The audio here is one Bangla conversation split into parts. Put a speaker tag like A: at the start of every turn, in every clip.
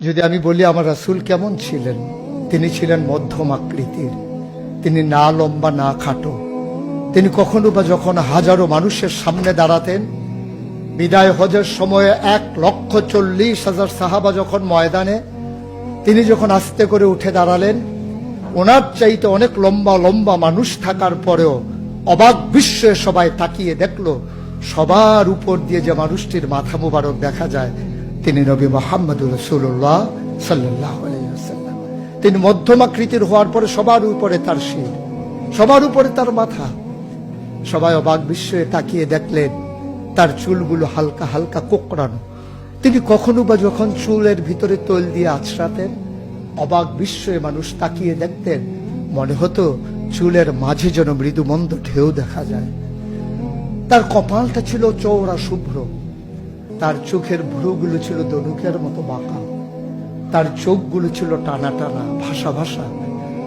A: যদি আমি বলি আমার রাসূল কেমন ছিলেন, তিনি ছিলেন মধ্যম আকৃতির। তিনি না লম্বা না খাটো। তিনি কখনো বা যখন হাজারো মানুষের সামনে দাঁড়াতেন, বিদায় হজের সময়ে 1,40,000 সাহাবা যখন ময়দানে, তিনি যখন আস্তে করে উঠে দাঁড়ালেন, ওনার চাইতে অনেক লম্বা লম্বা মানুষ থাকার পরেও অবাক বিস্ময়ে সবাই তাকিয়ে দেখলো সবার উপর দিয়ে যে মানুষটির মাথা মুবারক দেখা যায়, তিনি নবী মুহাম্মদুর রাসূলুল্লাহ সাল্লাল্লাহু আলাইহি ওয়াসাল্লাম। তিনি মধ্যমাকৃতির হওয়ার পরে সবার উপরে তার শির, সবার উপরে তার মাথা। সবাই অবাক বিস্ময়ে তাকিয়ে দেখলেন তার চুলগুলো হালকা হালকা কোঁকড়ানো। তিনি কখনো বা যখন চুলের ভিতরে তৈল দিয়ে আছড়াতেন, অবাক বিস্ময়ে মানুষ তাকিয়ে দেখতেন, মনে হতো চুলের মাঝে যেন মৃদুমন্দ ঢেউ দেখা যায়। তার কপালটা ছিল চওড়া শুভ্র, তার চোখের ভ্রুগুলো ছিল ধনুকের মতো বাঁকা, তার চোখগুলো ছিল টানা টানা ভাসা ভাসা,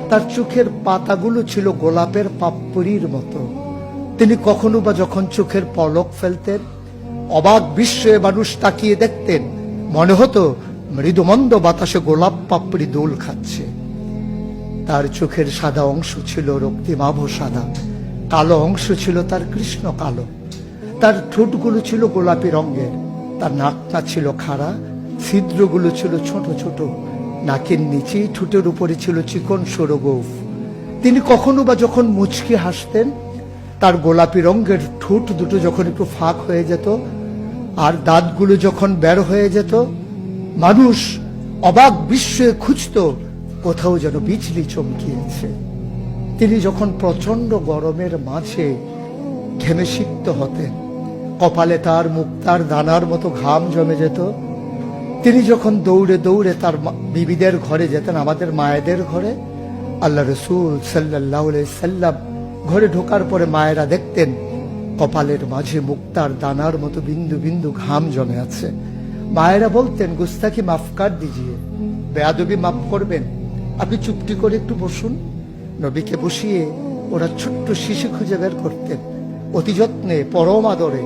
A: তার চোখের পাতাগুলো ছিল গোলাপের পাপড়ির মতো। তিনি কখনো বা যখন চোখের পলক ফেলতেন, অবাক বিস্ময়ে মানুষ তাকিয়ে দেখতেন, মনে হতো মৃদুমন্দ বাতাসে গোলাপ পাপড়ি দোল খাচ্ছে। তার চোখের সাদা অংশ ছিল রক্তিমাভ সাদা, কালো অংশ ছিল তার কৃষ্ণ কালো। তার ঠোঁটগুলো ছিল গোলাপি রঙের, তার নাকটা ছিল খাড়া, ছিদ্রগুলো ছিল ছোট ছোট, নাকের নিচে ঠোঁটের উপরে ছিল চিকন সরু গোঁফ। তিনি কখনো বা যখন মুচকি হাসতেন, তার গোলাপি রঙের ঠোঁট দুটো যখন একটু ফাঁক হয়ে যেত আর দাঁতগুলো যখন বের হয়ে যেত, মানুষ অবাক বিস্ময়ে খুঁজত কোথাও যেন বিজলি চমকিয়েছে। তিনি যখন প্রচন্ড গরমের মাঝে ঘেমে সিক্ত হতেন, কপালে তার মুক্তার দানার মতো ঘাম জমে যেত। তিনি যখন দৌড়ে দৌড়ে তার বিবিদের ঘরে যেতেন, আমাদের মায়েদের ঘরে, আল্লাহ রাসূল সাল্লাল্লাহু আলাইহি সাল্লাম ঘরে ঢোকার পরে মায়েরা দেখতেন কপালের মাঝে মুক্তার দানার মতো বিন্দু বিন্দু ঘাম জমে আছে। মায়েরা বলতেন, গুস্তাখি মাফ কর দিজিয়ে, বেয়াদবি মাফ করবেন, আপনি চুপটি করে একটু বসুন। নবীকে বসিয়ে ওরা ছোট্ট শিশু খুঁজে বের করতেন, অতি যত্নে পরম আদরে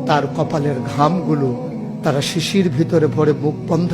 A: তার কপালের ঘামগুলো তারা শিশির ভিতরে ভরে মুখ বন্ধ